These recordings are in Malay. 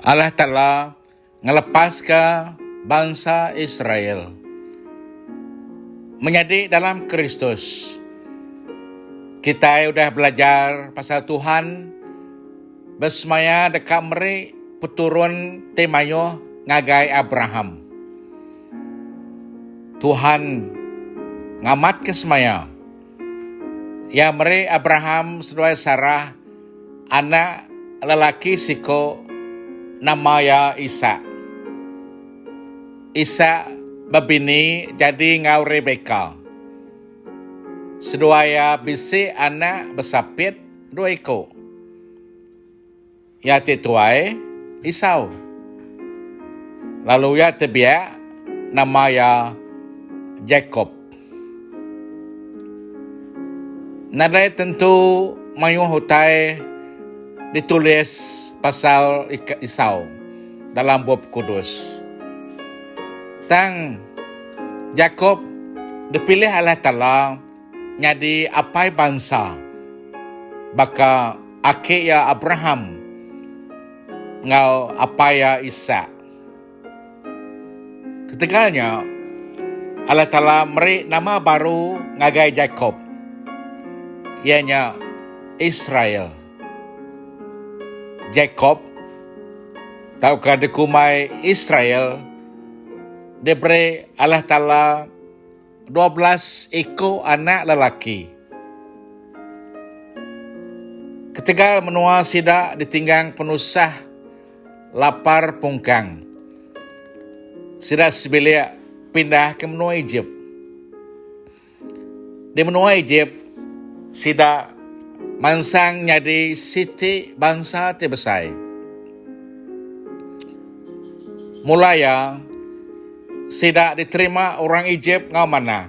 Allah Ta'ala ngelepas ke bangsa Israel menjadi dalam Kristus. Kita udah belajar pasal Tuhan bersemaya dekat meri peturun temayo ngagai Abraham. Tuhan ngamat ke semaya. Ya meri Abraham sedua Sarah anak lelaki siko namanya Isa. Isa babini jadi ngau Rebeka. Seduaya bisi anak besapit dua iko. Ya tituai Isau. Lalu ya tebia namanya Jacob. Nadai tentu mayu hutai ditulis pasal Isau dalam bab kudus. Tang Jacob dipilih Allah Ta'ala nyadi apai bangsa baka ake ya Abraham ngau apaya Isa. Ketiganya Allah Ta'ala meri nama baru ngagai Jacob, ianya Israel. Jacob tahukah dikumai Israel diberi Allah Ta'ala 12 iko anak lelaki. Ketika menua sida ditinggang penusah lapar pungkang. Sida sebelia pindah ke menua Egypt. Di menua Egypt sida mansang nyadi siti bangsa tebesai. Mulaya sida diterima orang Egypt ngau mana.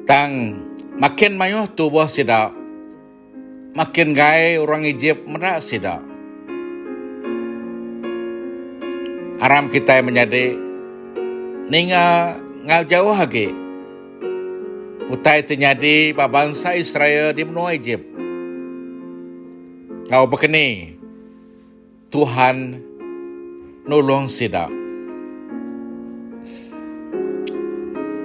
Tang makin mayuh tubuh sida, makin gay orang Egypt merak sida. Aram kita menjadi ninga ngau jauh lagi. Utai terjadi bangsa Israel di benua Egypt. Ngau begini, Tuhan nolong sida.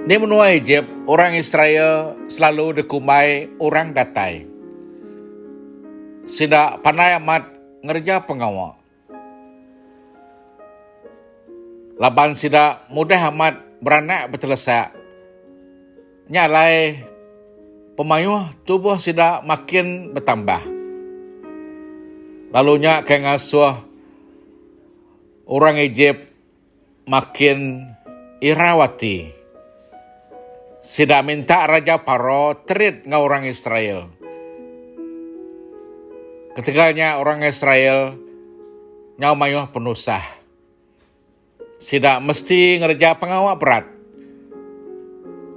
Di benua Egypt, orang Israel selalu dikumai orang datai. Sida pandai amat ngerja pengawal. Laban sida mudah amat beranak bertelesak. Nyalai pemayuh tubuh sida makin bertambah. Lalunya ke ngasuh orang Egypt makin irawati. Sida minta Raja Paro terit ngau orang Israel. Ketiganya orang Israel nyau mayuh penusah. Sida mesti ngerja pengawal berat.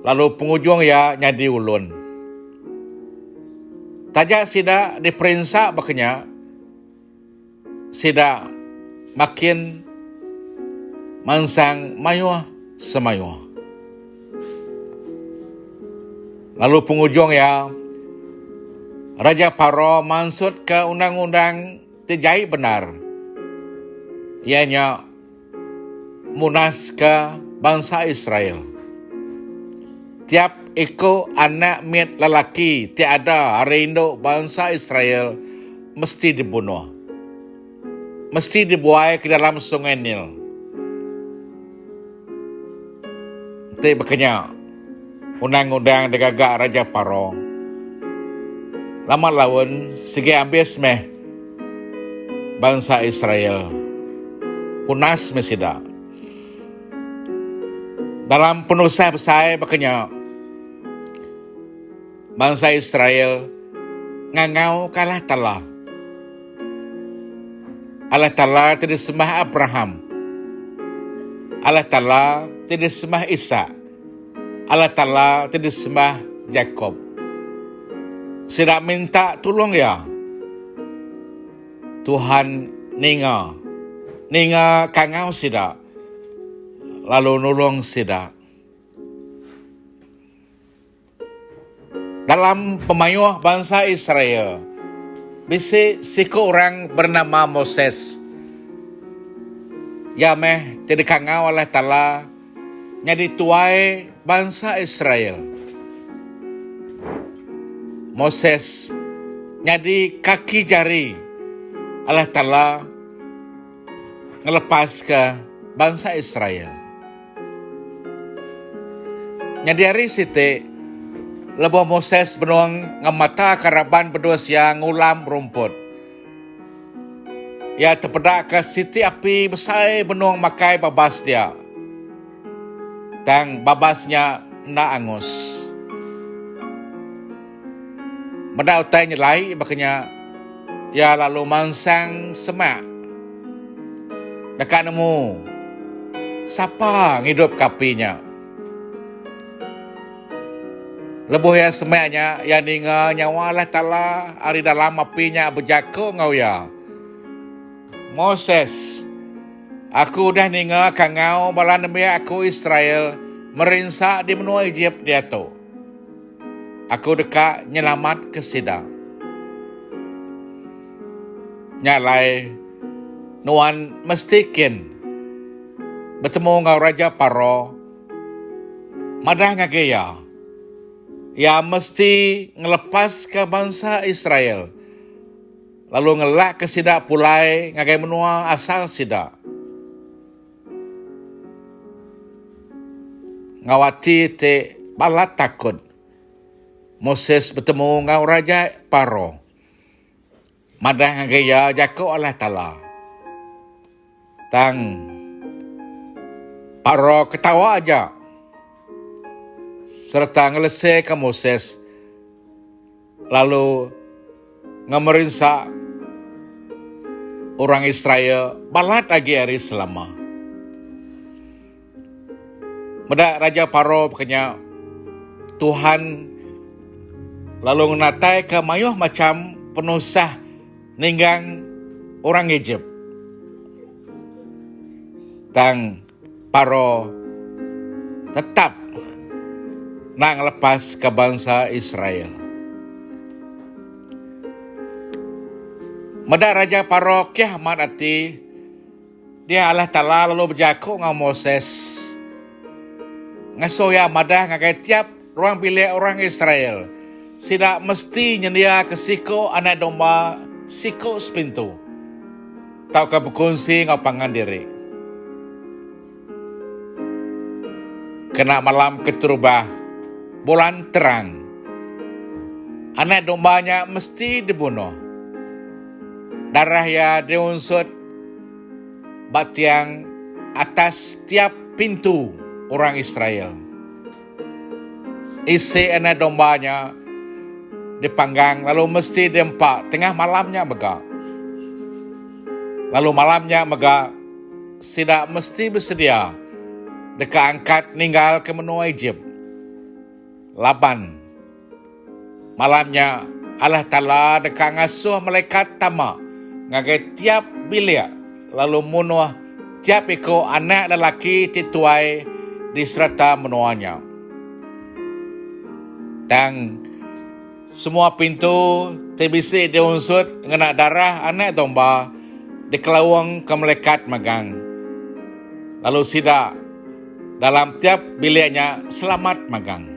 Lalu penghujung ya nyadi ulun. Tajak sida diperinsak baknya. Sida makin mansang mayuh semayuh. Lalu penghujung ya Raja Paro mansut ke undang-undang tejai benar. Ianya munas ke bangsa Israel. Tiap iko anak mit lelaki tiada hari induk bangsa Israel mesti dibunuh. Mesti dibuai ke dalam sungai Nil. Itu bekenya undang-undang digagak Raja Paro. Lama lawan segi ambis meh bangsa Israel. Punas mesida. Dalam penusah besar bekenya bangsa Israel ngangau kalah Allah. Allah Ta'ala tidak sembah Abraham. Allah Ta'ala tidak sembah Isa. Allah Ta'ala tidak sembah Jacob. Sida minta tolong ya. Tuhan ninga kangau sida. Lalu nolong sida. Dalam pemayuh bangsa Israel, bisi siku orang bernama Moses. Ya tidak kangau oleh Ta'ala nyadi tuai bangsa Israel. Moses nyadi kaki jari Allah Ta'ala ngelepas ke bangsa Israel. Nyadi hari siti lebo Moses benuang ngamata karaban berdua siang ngulam rumput. Ya terpedak ke siti api besar benuang makai babas dia. Tang babasnya na angus. Benda utai nyelai makanya ya lalu mansang semak. Dekat nemu siapa ngidup kapinya. Lebuh ya semaknya ya ninga nyawa Allah Ta'ala ari dalam apinya berjako ngau ya. Moses, aku dah ninga kangau bala nemi aku Israel merinsak di benua Egypt dia tu. Aku dekat nyelamat ke sida. Nyalai nuan mestikin bertemu ngau Raja Paro madah ngagaya. Ya mesti ngelepas ke bangsa Israel. Lalu ngelak ke sida pulai ngagai menua asal sida. Ngawati te balat takut. Moses bertemu ngau Raja Paro. Madah ngagai ya jako Allah Ta'ala. Tang Paro ketawa aja. Serta ngelese ke Moses. Lalu ngemerinsak orang Israel balat lagi hari selama. Medak Raja Paro berkanya Tuhan lalu menatai ke mayuh macam penusah ninggang orang Egypt. Tang Paro tetap nak lepas ke bangsa Israel. Medak Raja Paro kiamat hati dia Allah Ta'ala lalu berjaku dengan Moses. Ngasoya madah ngagai tiap ruang bilik orang Israel. Sidak mesti nyendia ke siko anak domba siko sepintu. Tau ke berkongsi ngapangan diri. Kena malam keturubah. Bulan terang. Anak dombanya mesti dibunuh. Darah ya diunsut batiang atas tiap pintu orang Israel. Isi anak dombanya dipanggang lalu mesti diempak tengah malamnya mega. Lalu malamnya mega sidak mesti bersedia dekat angkat ninggal ke benua Egypt. Laban. Malamnya Allah Ta'ala dekat ngasuh malaikat tamak ngagai tiap bilik lalu munuh tiap iko anak lelaki tituai di serata menuanya. Dan semua pintu TBC diunsut ngena darah anak domba dikelawang ke malaikat magang. Lalu sidak dalam tiap biliknya selamat magang.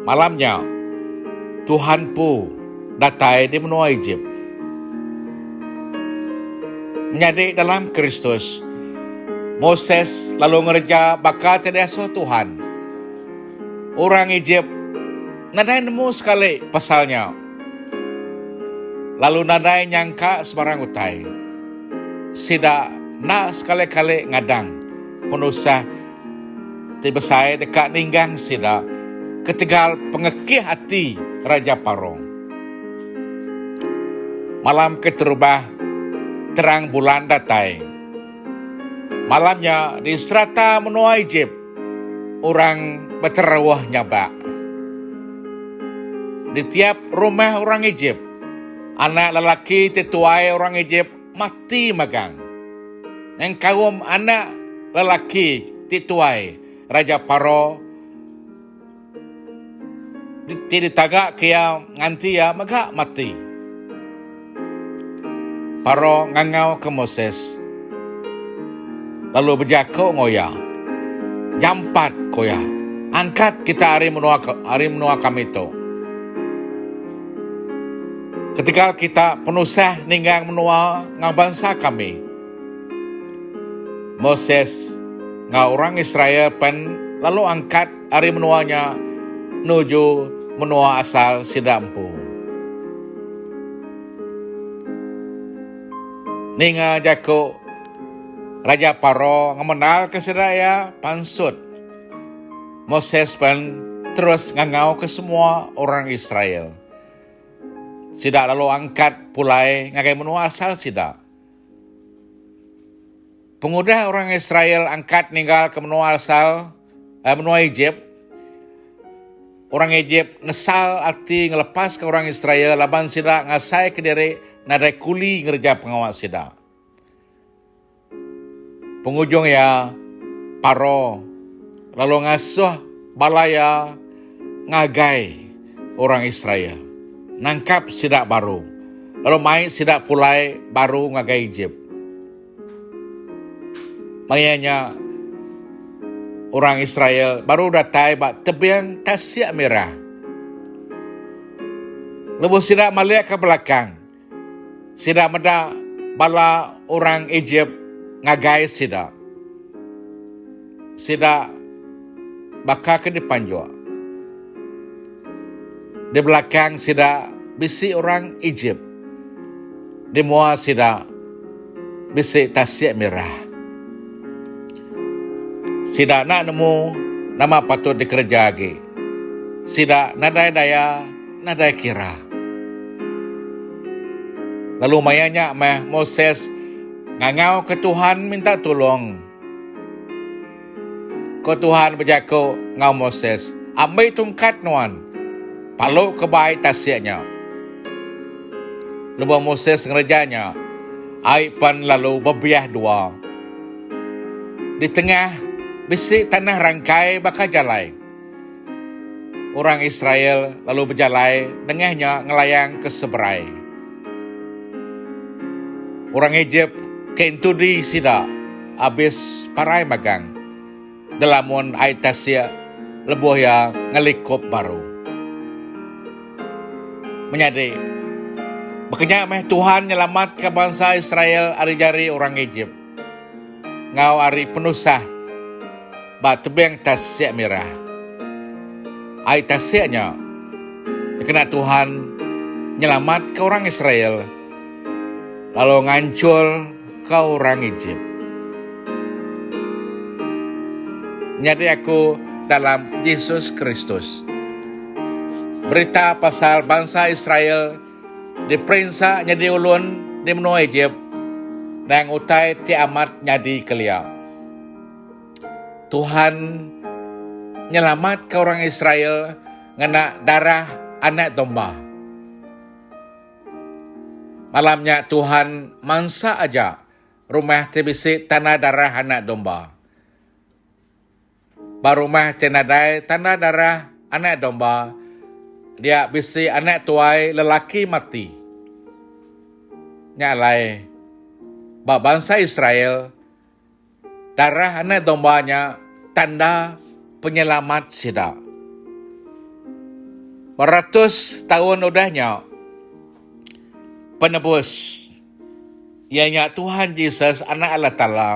Malamnya, Tuhan pun datai di benua Egypt. Menjadi dalam Kristus, Moses lalu ngerja bakal terdeso Tuhan. Orang Egypt, nadai nemu sekali pasalnya. Lalu nadai nyangka sebarang utai. Sida nak sekali-kali ngadang. Penusah tibesai dekat ninggang sida. Ketegal pengekih hati Raja Paro. Malam keterubah terang bulan datai. Malamnya di serata menua Egypt, orang berterawah nyabak. Di tiap rumah orang Egypt, anak lelaki tetuai orang Egypt mati magang. Yang kaum anak lelaki tetuai Raja Paro Ti ditagak kaya nganti ya magak mati. Paro ngangau ke Moses. Lalu berjako ngoya. Jampat koya. Angkat kita hari menua kami itu. Ketika kita penusah ninggang menua ngang bangsa kami. Moses ngau orang Israel pen lalu angkat hari menuanya menuju menua asal sidampu. Ninga jako Raja Paro ngemenal ke sedaya pansut. Moses pen terus ngangau ke semua orang Israel. Sida lalu angkat pulai ngagai menua asal sida. Pengudah orang Israel angkat ninggal ke menua asal menua Egypt. Orang Egypt nesal arti ngelepas ke orang Israel laban sida ngasai ke diri nadai kuli ngerja pengawal sida. Penghujung ya Paro lalu ngasuh balaya ngagai orang Israel. Nangkap sidak baru. Lalu main sidak pulai baru ngagai Egypt. Makanya orang Israel baru datai bak tebiang tasya merah. Lebu sidak melihat ke belakang. Sidak meda bala orang Egypt ngagai sidak. Sidak bakal ke depan juga. Di belakang sidak bisi orang Egypt. Di mua sidak bisi tasya merah. Sidak nak nemu nama patut dikerja lagi. Sidak nadai daya, nadai kira. Lalu mayanya Moses ngangau ke Tuhan minta tolong. Ko Tuhan berjako ngau Moses. Ambil tungkat nuan. Palu ke bayi tasyaknya. Lepas Moses ngerjanya. Aipan lalu berbiah dua. Di tengah bisi tanah rangkai bakal jalai. Orang Israel lalu berjalai. Tengahnya ngelayang ke seberai. Orang Egypt kentudi sida habis parai magang. Dalamun aitasya lebuh ya ngelikop baru. Menyadi bekerja Tuhan nyelamat ke bangsa Israel hari jari orang Egypt. Ngau hari penusah ba tebeng tasya merah. Aitasyanya kena Tuhan nyelamat ke orang Israel. Lalu ngancul ke orang Egypt. Jadi aku dalam Yesus Kristus. Berita pasal bangsa Israel diperintah jadi ulun di menua Egypt dan utai ti amat nyadi kelia. Tuhan nyelamat ke orang Israel ngena darah anak domba. Malamnya Tuhan mansa aja rumah tebisi tanah darah anak domba. Barumah tenadai tanah darah anak domba. Dia bisi anak tuai lelaki mati. Nyalai bangsa Israel darah anak dombanya tanda penyelamat sida. Beratus tahun udahnya penebus ianya Tuhan Yesus anak Allah Ta'ala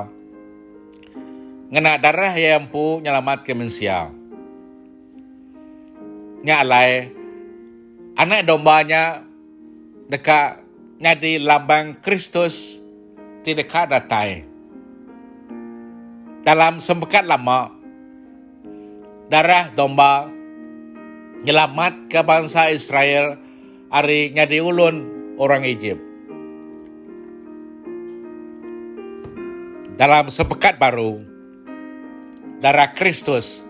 ngena darah yang pu nyelamat ke manusia. Nyalai anak dombanya dekat nyadi lambang Kristus tidak datai. Dalam sempekat lama darah domba nyelamat ke bangsa Israel hari nyadi ulun orang Egypt. Dalam sepekat baru, darah Kristus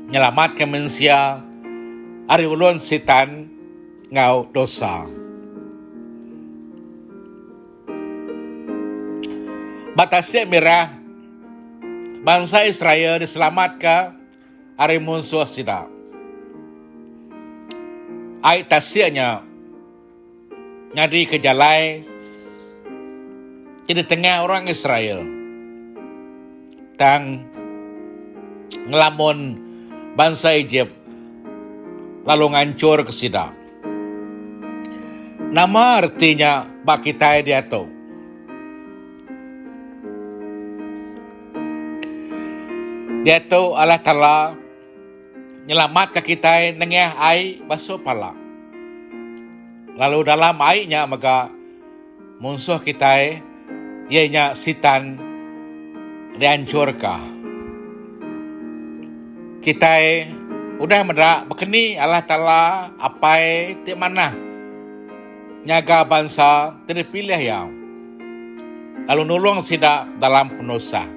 nyelamatkan manusia hari ulun sitan ngau dosa. Batasnya merah, bangsa Israel diselamatkan hari musuh sida. ai tasianya nyadi kejalai di tengah orang Israel tang ngelamun bangsa Egypt lalu ngancur ke sida. Nama artinya bak kita dia tu. Dia tu Allah Ta'ala nyelamat ke kita nengah ai basuh pala. Lalu dalam airnya maka musuh kita ianya sitan dihancurkan. Kita udah mendak bekeni Allah Ta'ala apa di mana nyaga bangsa terpilih yang lalu nulung sida dalam penusa.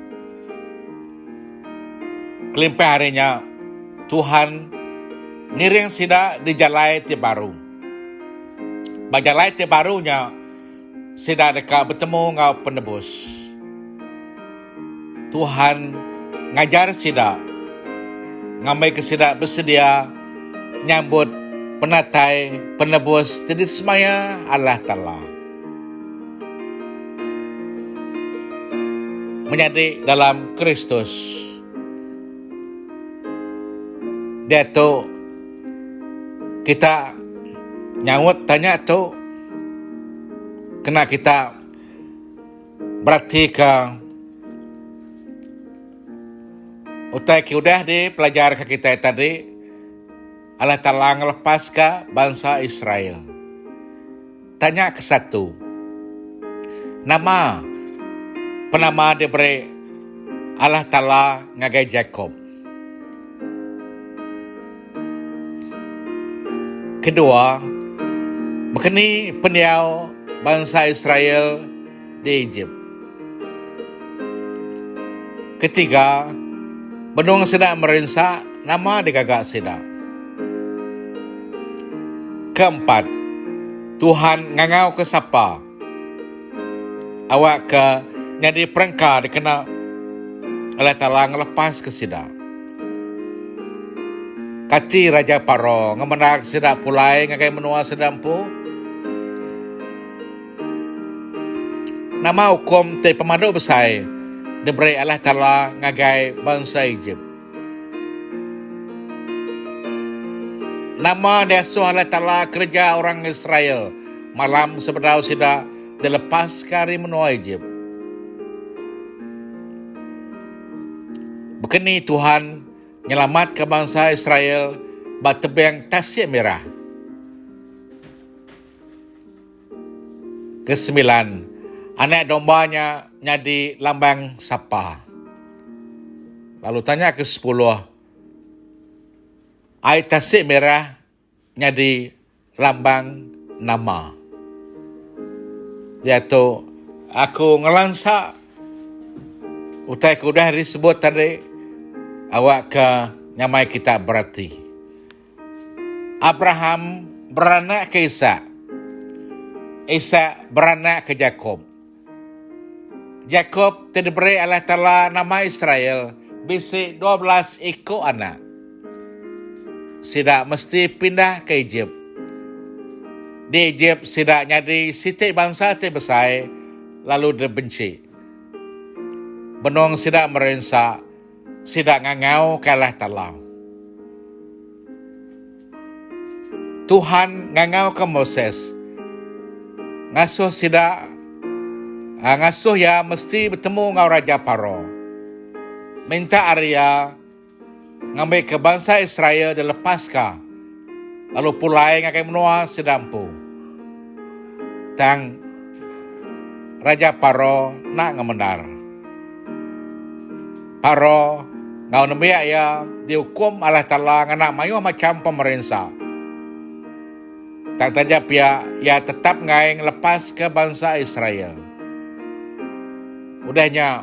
Kelimpah harinya Tuhan ngiring sida di jalai ti baru. Bajalai ti barunya sida dekat bertemu ngau penebus. Tuhan ngajar sida ngamai ke sida bersedia nyambut penatai penebus jadi semaya Allah Ta'ala. Menjadi dalam Kristus. Dia tu kita nyawut tanya tu kena kita berarti ke utai udah di pelajar ke kita tadi Allah Ta'ala ngelepas ke bangsa Israel. Tanya ke satu. Nama penama diberi Allah Ta'ala ngagai Jacob. Kedua, bekeni pendiau bangsa Israel di Egypt. Ketiga, benung sedang merensak nama digagak sedang. Keempat, Tuhan ngangau ke siapa? Awak ke nyadi perengka dikena Allah Ta'ala ngelepas ke sida. Kati Raja Paro ngemenak sida pulai ngagai menua sedampu. Nama hukum te pemadu besai diberi Allah Ta'ala ngagai bangsa Egypt. Nama desuh Allah Ta'ala kerja orang Israel malam sebedau sida dilepas kari menua Egypt. Bekeni Tuhan nyelamat ke bangsa Israel batebeng Tasik Merah. Kesembilan, anak dombanya nyadi lambang sapa. Lalu tanya ke 10, ai Tasik Merah nyadi lambang nama. Yaitu aku ngelansak utai kudah disebut tadi awak ke nyamai kita berarti. Abraham beranak ke Ishak. Ishak beranak ke Jacob. Jacob diberi Allah Ta'ala nama Israel bisi 12 ekor anak. Sida mesti pindah ke Egypt. Di Egypt sida nyadi siti bangsa ti besar lalu dibenci. Benong sida merensak sida ngangau ke Allah Ta'ala. Tuhan ngangau ke Moses. Ngasuh sida ngasuh ya mesti bertemu ngau Raja Paro. Minta Arya ngambil ke bangsa Israel dilepaskan. Lalu pulai ngakai menua sedampu. Tang Raja Paro nak ngemendar. Paro ngau nembiak ya dihukum Allah Ta'ala nganak mayuh macam pemerintah. Tak tajap ya tetap ngai ngelepas ke bangsa Israel. Udahnya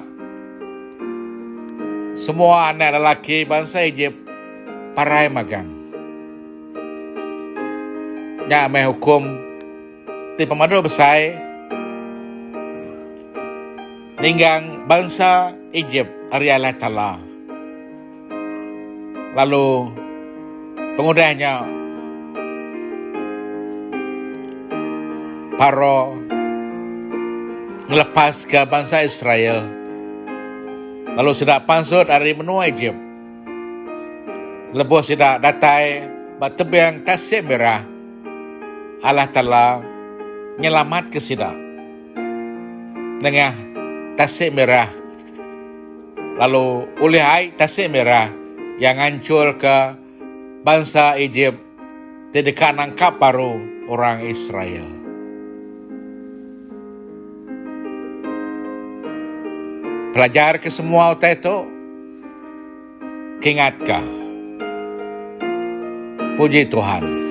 semua anak lelaki bangsa Egypt parai magang. Nya mai hukum ti pemadu besar ninggang bangsa Egypt ari Allah Ta'ala. Lalu pengudahnya Paro melepas ke bangsa Israel. Lalu sidak pansut dari benua Egypt. Lepas sidak datai batebang Tasik Merah. Allah Ta'ala nyelamat ke sidak dengan Tasik Merah. Lalu oleh air Tasik Merah yang hancur ke bangsa Egypt tidak nangkap baru orang Israel. Pelajar ke semua waktu itu, ingatkah? Puji Tuhan.